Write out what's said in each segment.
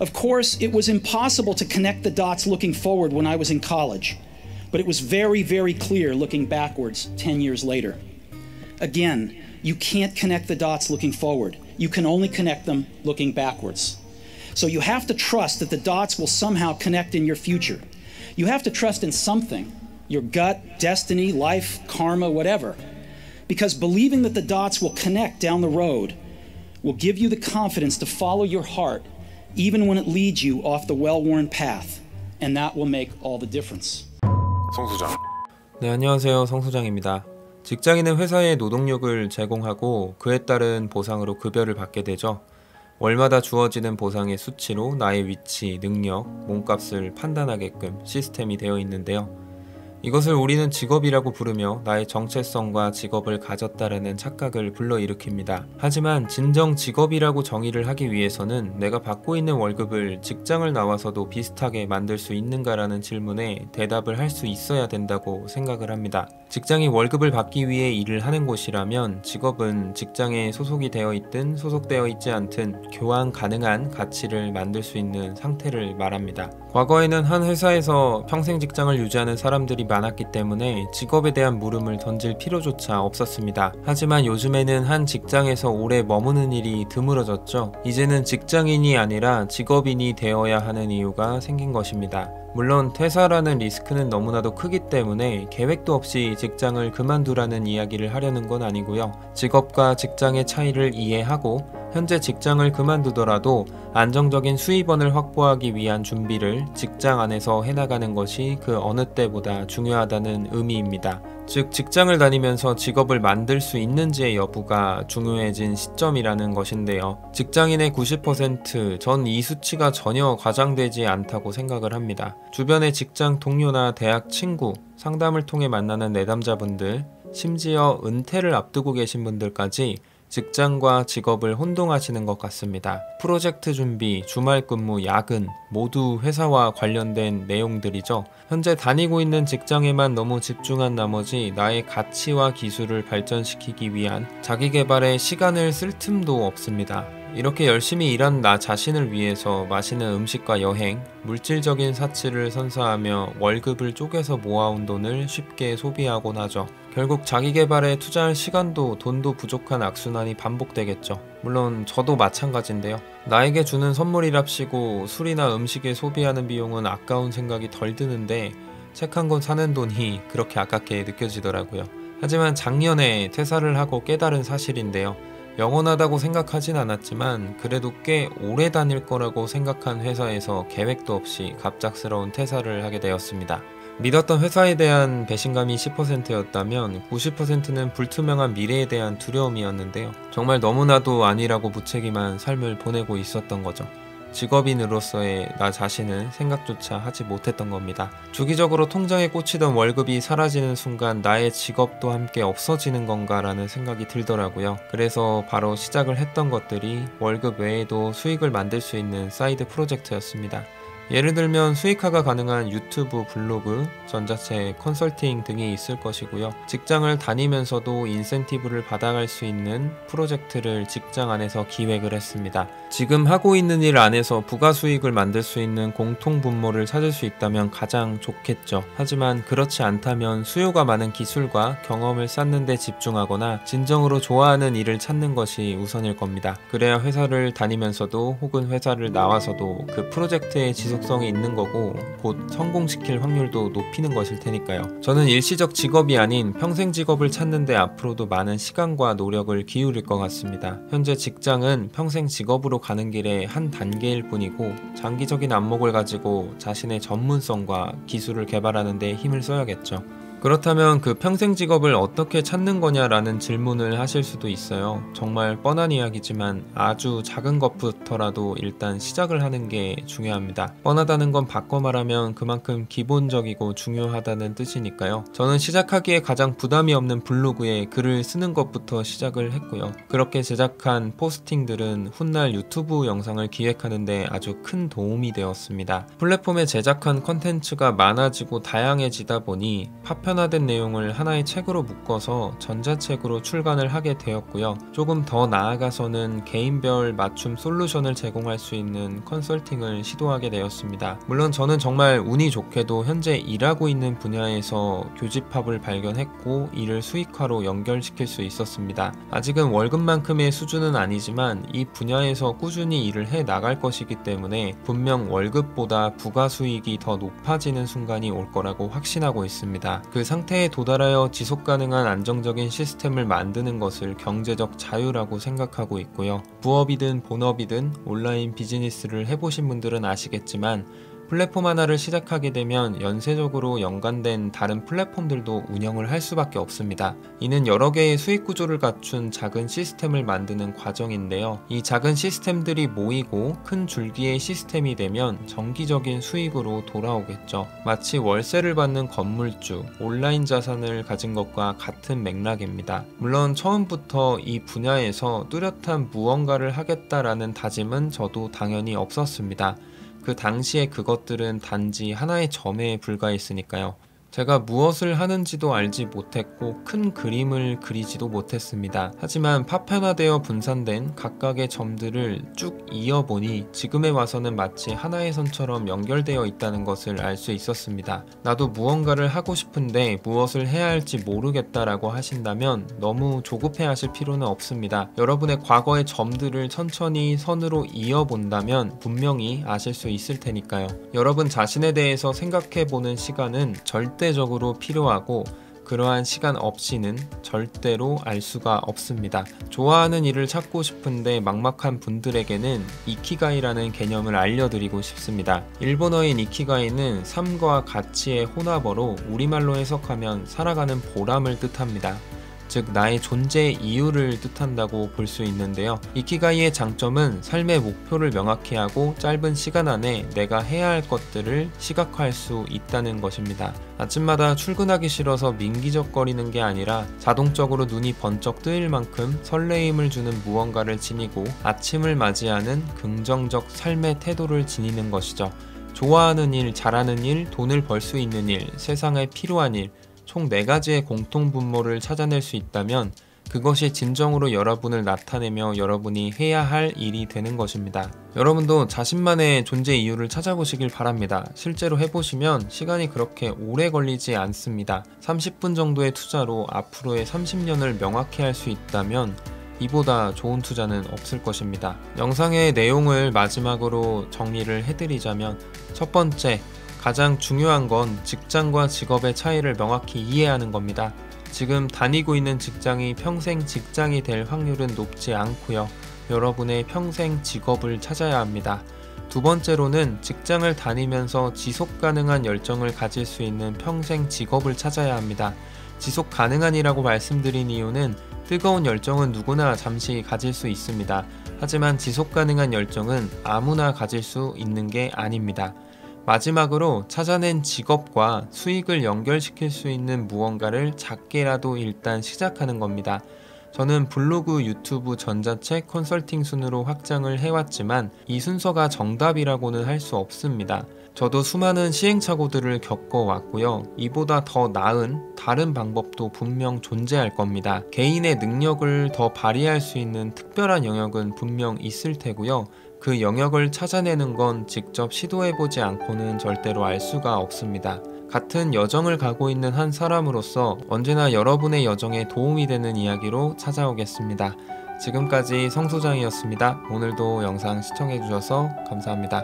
Of course, it was impossible to connect the dots looking forward when I was in college, but it was very, very clear looking backwards 10 years later. Again, you can't connect the dots looking forward. You can only connect them looking backwards. So you have to trust that the dots will somehow connect in your future. You have to trust in something, your gut, destiny, life, karma, whatever. Because believing that the dots will connect down the road will give you the confidence to follow your heart even when it leads you off the well-worn path. And that will make all the difference. 성수장. 네, 안녕하세요. 성수장입니다. 직장인은 회사에 노동력을 제공하고 그에 따른 보상으로 급여를 받게 되죠. 월마다 주어지는 보상의 수치로 나의 위치, 능력, 몸값을 판단하게끔 시스템이 되어 있는데요. 이것을 우리는 직업이라고 부르며 나의 정체성과 직업을 가졌다라는 착각을 불러일으킵니다. 하지만 진정 직업이라고 정의를 하기 위해서는 내가 받고 있는 월급을 직장을 나와서도 비슷하게 만들 수 있는가라는 질문에 대답을 할 수 있어야 된다고 생각을 합니다. 직장이 월급을 받기 위해 일을 하는 곳이라면 직업은 직장에 소속이 되어 있든 소속되어 있지 않든 교환 가능한 가치를 만들 수 있는 상태를 말합니다. 과거에는 한 회사에서 평생 직장을 유지하는 사람들이 많았기 때문에 직업에 대한 물음을 던질 필요조차 없었습니다. 하지만 요즘에는 한 직장에서 오래 머무는 일이 드물어졌죠. 이제는 직장인이 아니라 직업인이 되어야 하는 이유가 생긴 것입니다. 물론 퇴사라는 리스크는 너무나도 크기 때문에 계획도 없이 직장을 그만두라는 이야기를 하려는 건 아니고요. 직업과 직장의 차이를 이해하고 현재 직장을 그만두더라도 안정적인 수입원을 확보하기 위한 준비를 직장 안에서 해나가는 것이 그 어느 때보다 중요하다는 의미입니다. 즉, 직장을 다니면서 직업을 만들 수 있는지의 여부가 중요해진 시점이라는 것인데요. 직장인의 90%, 전 이 수치가 전혀 과장되지 않다고 생각을 합니다. 주변의 직장 동료나 대학 친구, 상담을 통해 만나는 내담자분들, 심지어 은퇴를 앞두고 계신 분들까지 직장과 직업을 혼동하시는 것 같습니다. 프로젝트 준비, 주말 근무, 야근 모두 회사와 관련된 내용들이죠. 현재 다니고 있는 직장에만 너무 집중한 나머지 나의 가치와 기술을 발전시키기 위한 자기 개발에 시간을 쓸 틈도 없습니다. 이렇게 열심히 일한 나 자신을 위해서 맛있는 음식과 여행, 물질적인 사치를 선사하며 월급을 쪼개서 모아온 돈을 쉽게 소비하곤 하죠. 결국 자기 개발에 투자할 시간도 돈도 부족한 악순환이 반복되겠죠. 물론 저도 마찬가지인데요. 나에게 주는 선물이랍시고 술이나 음식에 소비하는 비용은 아까운 생각이 덜 드는데 책 한 권 사는 돈이 그렇게 아깝게 느껴지더라고요. 하지만 작년에 퇴사를 하고 깨달은 사실인데요. 영원하다고 생각하진 않았지만 그래도 꽤 오래 다닐 거라고 생각한 회사에서 계획도 없이 갑작스러운 퇴사를 하게 되었습니다. 믿었던 회사에 대한 배신감이 10%였다면 90%는 불투명한 미래에 대한 두려움이었는데요. 정말 너무나도 아니라고 무책임한 삶을 보내고 있었던 거죠. 직업인으로서의 나 자신은 생각조차 하지 못했던 겁니다. 주기적으로 통장에 꽂히던 월급이 사라지는 순간 나의 직업도 함께 없어지는 건가 라는 생각이 들더라고요. 그래서 바로 시작을 했던 것들이 월급 외에도 수익을 만들 수 있는 사이드 프로젝트였습니다. 예를 들면 수익화가 가능한 유튜브, 블로그, 전자책, 컨설팅 등이 있을 것이고요. 직장을 다니면서도 인센티브를 받아갈 수 있는 프로젝트를 직장 안에서 기획을 했습니다. 지금 하고 있는 일 안에서 부가 수익을 만들 수 있는 공통 분모를 찾을 수 있다면 가장 좋겠죠. 하지만 그렇지 않다면 수요가 많은 기술과 경험을 쌓는 데 집중하거나 진정으로 좋아하는 일을 찾는 것이 우선일 겁니다. 그래야 회사를 다니면서도 혹은 회사를 나와서도 그 프로젝트의 지속성이 있는 거고 곧 성공시킬 확률도 높이는 것일 테니까요. 저는 일시적 직업이 아닌 평생 직업을 찾는 데 앞으로도 많은 시간과 노력을 기울일 것 같습니다. 현재 직장은 평생 직업으로 가는 길의 한 단계일 뿐이고 장기적인 안목을 가지고 자신의 전문성과 기술을 개발하는 데 힘을 써야겠죠. 그렇다면 그 평생 직업을 어떻게 찾는 거냐라는 질문을 하실 수도 있어요. 정말 뻔한 이야기지만 아주 작은 것부터라도 일단 시작을 하는 게 중요합니다. 뻔하다는 건 바꿔 말하면 그만큼 기본적이고 중요하다는 뜻이니까요. 저는 시작하기에 가장 부담이 없는 블로그에 글을 쓰는 것부터 시작을 했고요. 그렇게 제작한 포스팅들은 훗날 유튜브 영상을 기획하는 데 아주 큰 도움이 되었습니다. 플랫폼에 제작한 컨텐츠가 많아지고 다양해지다 보니 파편 파편화된 내용을 하나의 책으로 묶어서 전자책으로 출간을 하게 되었고요. 조금 더 나아가서는 개인별 맞춤 솔루션을 제공할 수 있는 컨설팅을 시도하게 되었습니다. 물론 저는 정말 운이 좋게도 현재 일하고 있는 분야에서 교집합을 발견했고 이를 수익화로 연결시킬 수 있었습니다. 아직은 월급만큼의 수준은 아니지만 이 분야에서 꾸준히 일을 해 나갈 것이기 때문에 분명 월급보다 부가 수익이 더 높아지는 순간이 올 거라고 확신하고 있습니다. 그 상태에 도달하여 지속 가능한 안정적인 시스템을 만드는 것을 경제적 자유라고 생각하고 있고요. 부업이든 본업이든 온라인 비즈니스를 해보신 분들은 아시겠지만 플랫폼 하나를 시작하게 되면 연쇄적으로 연관된 다른 플랫폼들도 운영을 할 수밖에 없습니다. 이는 여러 개의 수익 구조를 갖춘 작은 시스템을 만드는 과정인데요. 이 작은 시스템들이 모이고 큰 줄기의 시스템이 되면 정기적인 수익으로 돌아오겠죠. 마치 월세를 받는 건물주, 온라인 자산을 가진 것과 같은 맥락입니다. 물론 처음부터 이 분야에서 뚜렷한 무언가를 하겠다라는 다짐은 저도 당연히 없었습니다. 그 당시에 그것들은 단지 하나의 점에 불과했으니까요. 제가 무엇을 하는지도 알지 못했고 큰 그림을 그리지도 못했습니다. 하지만 파편화되어 분산된 각각의 점들을 쭉 이어보니 지금에 와서는 마치 하나의 선처럼 연결되어 있다는 것을 알 수 있었습니다. 나도 무언가를 하고 싶은데 무엇을 해야 할지 모르겠다라고 하신다면 너무 조급해 하실 필요는 없습니다. 여러분의 과거의 점들을 천천히 선으로 이어본다면 분명히 아실 수 있을 테니까요. 여러분 자신에 대해서 생각해보는 시간은 절대적으로 필요하고 그러한 시간 없이는 절대로 알 수가 없습니다. 좋아하는 일을 찾고 싶은데 막막한 분들에게는 이키가이라는 개념을 알려드리고 싶습니다. 일본어인 이키가이는 삶과 가치의 혼합어로 우리말로 해석하면 살아가는 보람을 뜻합니다. 즉 나의 존재의 이유를 뜻한다고 볼 수 있는데요. 이키가이의 장점은 삶의 목표를 명확히 하고 짧은 시간 안에 내가 해야 할 것들을 시각화할 수 있다는 것입니다. 아침마다 출근하기 싫어서 민기적거리는 게 아니라 자동적으로 눈이 번쩍 뜨일 만큼 설레임을 주는 무언가를 지니고 아침을 맞이하는 긍정적 삶의 태도를 지니는 것이죠. 좋아하는 일, 잘하는 일, 돈을 벌 수 있는 일, 세상에 필요한 일, 총 4가지의 공통분모를 찾아낼 수 있다면 그것이 진정으로 여러분을 나타내며 여러분이 해야 할 일이 되는 것입니다. 여러분도 자신만의 존재 이유를 찾아보시길 바랍니다. 실제로 해보시면 시간이 그렇게 오래 걸리지 않습니다. 30분 정도의 투자로 앞으로의 30년을 명확히 할 수 있다면 이보다 좋은 투자는 없을 것입니다. 영상의 내용을 마지막으로 정리를 해드리자면 첫 번째, 가장 중요한 건 직장과 직업의 차이를 명확히 이해하는 겁니다. 지금 다니고 있는 직장이 평생 직장이 될 확률은 높지 않고요. 여러분의 평생 직업을 찾아야 합니다. 두 번째로는 직장을 다니면서 지속 가능한 열정을 가질 수 있는 평생 직업을 찾아야 합니다. 지속 가능한이라고 말씀드린 이유는 뜨거운 열정은 누구나 잠시 가질 수 있습니다. 하지만 지속 가능한 열정은 아무나 가질 수 있는 게 아닙니다. 마지막으로 찾아낸 직업과 수익을 연결시킬 수 있는 무언가를 작게라도 일단 시작하는 겁니다. 저는 블로그, 유튜브, 전자책, 컨설팅 순으로 확장을 해왔지만 이 순서가 정답이라고는 할 수 없습니다. 저도 수많은 시행착오들을 겪어왔고요. 이보다 더 나은 다른 방법도 분명 존재할 겁니다. 개인의 능력을 더 발휘할 수 있는 특별한 영역은 분명 있을 테고요. 그 영역을 찾아내는 건 직접 시도해보지 않고는 절대로 알 수가 없습니다. 같은 여정을 가고 있는 한 사람으로서 언제나 여러분의 여정에 도움이 되는 이야기로 찾아오겠습니다. 지금까지 성소장이었습니다. 오늘도 영상 시청해주셔서 감사합니다.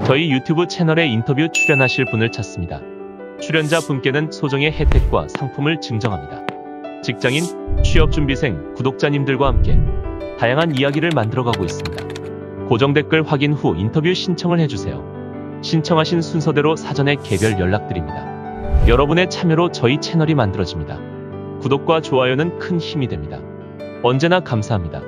저희 유튜브 채널에 인터뷰 출연하실 분을 찾습니다. 출연자 분께는 소정의 혜택과 상품을 증정합니다. 직장인, 취업준비생, 구독자님들과 함께 다양한 이야기를 만들어가고 있습니다. 고정 댓글 확인 후 인터뷰 신청을 해주세요. 신청하신 순서대로 사전에 개별 연락드립니다. 여러분의 참여로 저희 채널이 만들어집니다. 구독과 좋아요는 큰 힘이 됩니다. 언제나 감사합니다.